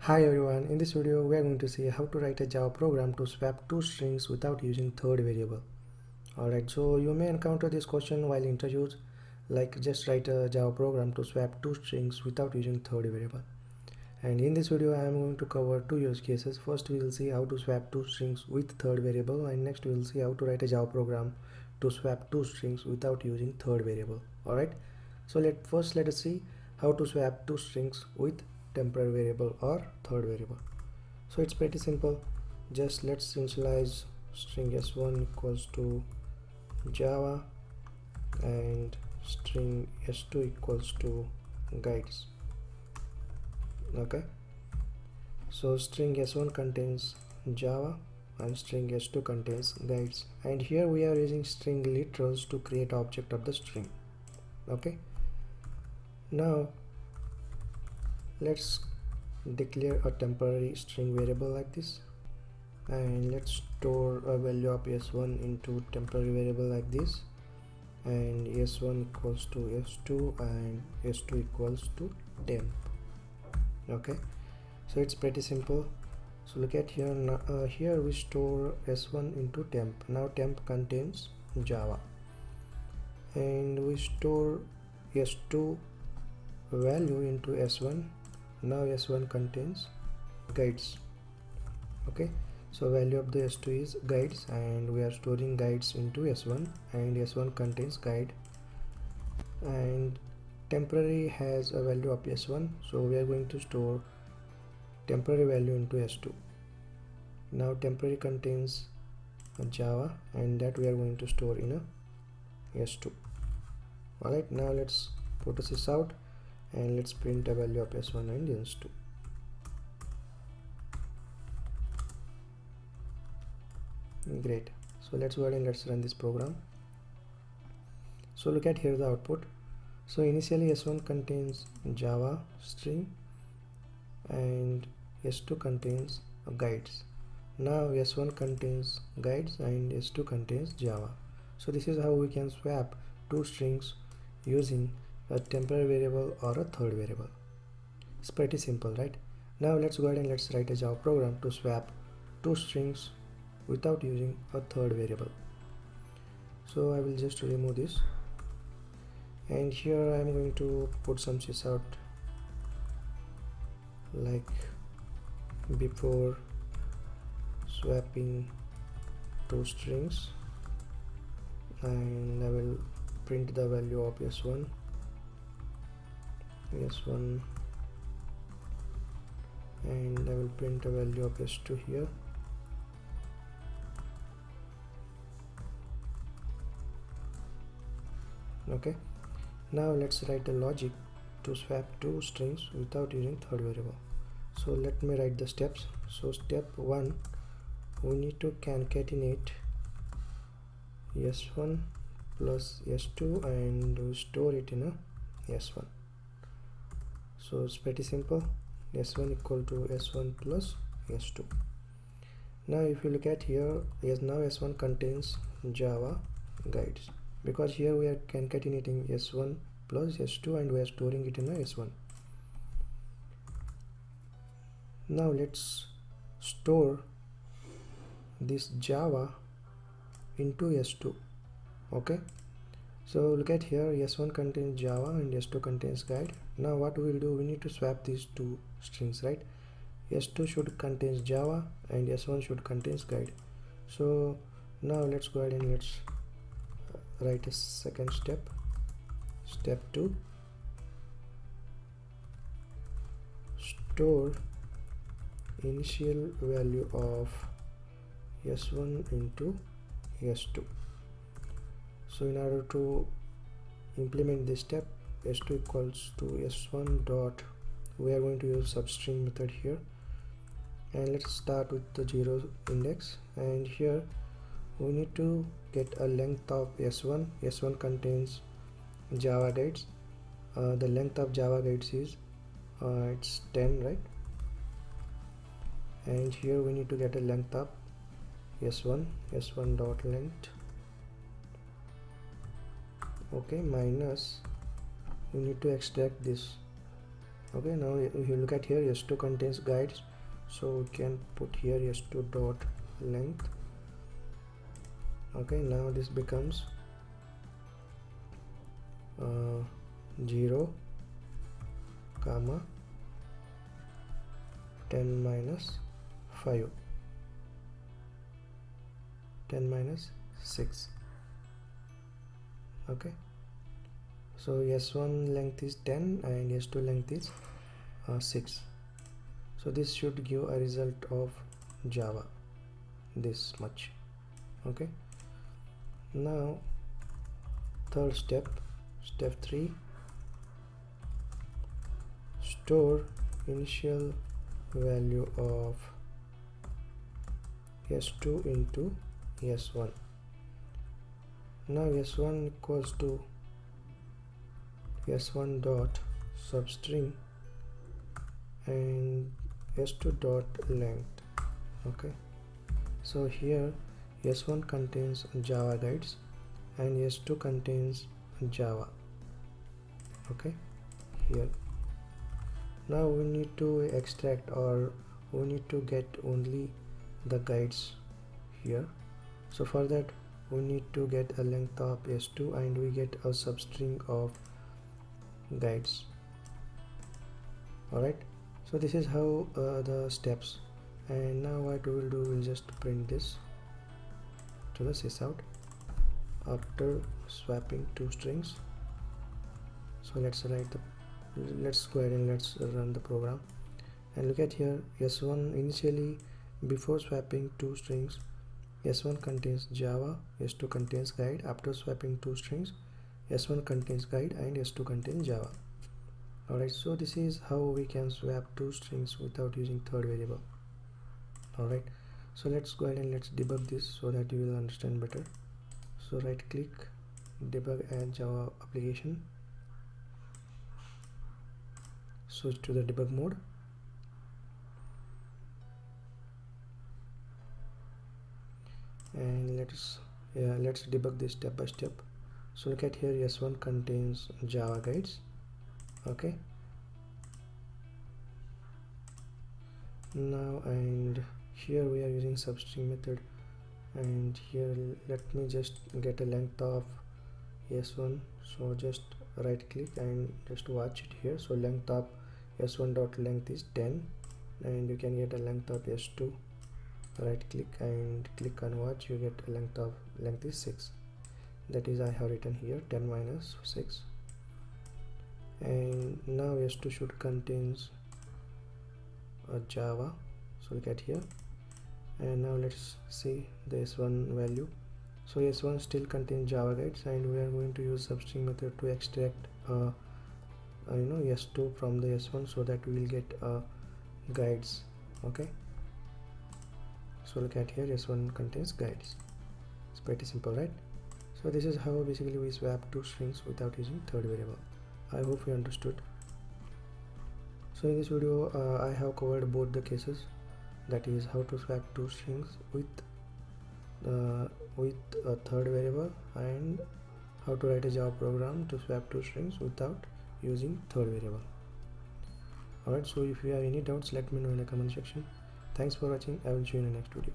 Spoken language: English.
Hi everyone, in this video we are going to see how to write a Java program to swap two strings without using third variable. Alright, so you may encounter this question while interviews, like just write a Java program to swap two strings without using third variable. And in this video I am going to cover two use cases. First we will see how to swap two strings with third variable, and next we will see how to write a Java program to swap two strings without using third variable. Alright, so let us see how to swap two strings with temporary variable or third variable. So it's pretty simple. Just let's initialize string s1 equals to Java and string s2 equals to guides. Okay, so string s1 contains Java and string s2 contains guides, and here we are using string literals to create object of the string. Okay, now let's declare a temporary string variable like this, and let's store a value of s1 into temporary variable like this, and s1 equals to s2 and s2 equals to temp. Okay, so it's pretty simple. So look at here. Here we store s1 into temp. Now temp contains Java, and we store s2 value into s1. Now s1 contains guides. Okay, so value of the s2 is guides, and we are storing guides into s1, and s1 contains guide, and temporary has a value of s1, so we are going to store temporary value into s2. Now temporary contains Java, and that we are going to store in a s2. Alright, now let's put this out and let's print a value of s1 and s2. Great, so let's go ahead and let's run this program. So look at here the output. So initially s1 contains Java string and s2 contains guides. Now s1 contains guides and s2 contains Java. So this is how we can swap two strings using a temporary variable or a third variable. It's pretty simple, right? Now let's go ahead and let's write a Java program to swap two strings without using a third variable. So I will just remove this, and here I am going to put some sysout like before swapping two strings, and I will print the value of s1, and I will print a value of s2 here. Okay, now let's write a logic to swap two strings without using third variable. So let me write the steps. So step 1, we need to concatenate s1 plus s2 and we store it in a s1. So it's pretty simple. s1 equal to s1 plus s2. Now if you look at here, yes, now s1 contains Java guides, because here we are concatenating s1 plus s2 and we are storing it in a s1. Now let's store this Java into s2. Okay, so look at here, s1 contains Java and s2 contains guide. Now what we will do, we need to swap these two strings, right? s2 should contains Java and s1 should contains guide. So now let's go ahead and let's write a second step. Step 2, store initial value of s1 into s2. So in order to implement this step, s2 equals to s1 dot, we are going to use substring method here, and let's start with the 0 index, and here we need to get a length of s1. s1 contains Java guides. The length of Java guides is it's 10, right? And here we need to get a length of s1 dot length. Okay, minus, we need to extract this Okay, now if you look at here, s2 contains guides, so we can put here s2 dot length. Okay, now this becomes 0 comma 10 minus 5, 10 minus 6. Okay, so s1 length is 10 and s2 length is 6. So this should give a result of Java this much. Okay, now third step, step 3, store initial value of s2 into s1. Now s1 equals to s1 dot substring and s2 dot length. Okay, so here s1 contains Java guides and s2 contains Java. Okay, here now we need to extract, or we need to get only the guides here. So for that we need to get a length of s2 and we get a substring of guides. Alright, so this is how the steps. And now what we will do, we'll just print this to the sysout after swapping two strings. So let's go ahead and let's run the program. And look at here, s1 initially before swapping two strings, s1 contains Java, s2 contains guide. After swapping two strings, s1 contains guide and s2 contains Java. Alright, so this is how we can swap two strings without using third variable. Alright, so let's go ahead and let's debug this so that you will understand better. So right click, debug as Java application, switch to the debug mode, and let's debug this step by step. So look at here, s1 contains Java guides. Okay, now and here we are using substring method, and here let me just get a length of s1. So just right click and just watch it here. So length of s1 dot length is 10, and you can get a length of s2. Right click and click on watch, you get a length is 6. That is, I have written here 10 minus 6. And now s2 should contains a Java. So look at here, and now let's see the s1 value. So s1 still contains Java guides, and we are going to use substring method to extract s2 from the s1 so that we will get guides. Okay, so look at here, s1 contains guides. It's pretty simple, right? So this is how basically we swap two strings without using third variable. I hope you understood. So in this video I have covered both the cases, that is how to swap two strings with a third variable, and how to write a Java program to swap two strings without using third variable. Alright, so if you have any doubts, let me know in the comment section. Thanks for watching. I will see you in the next video.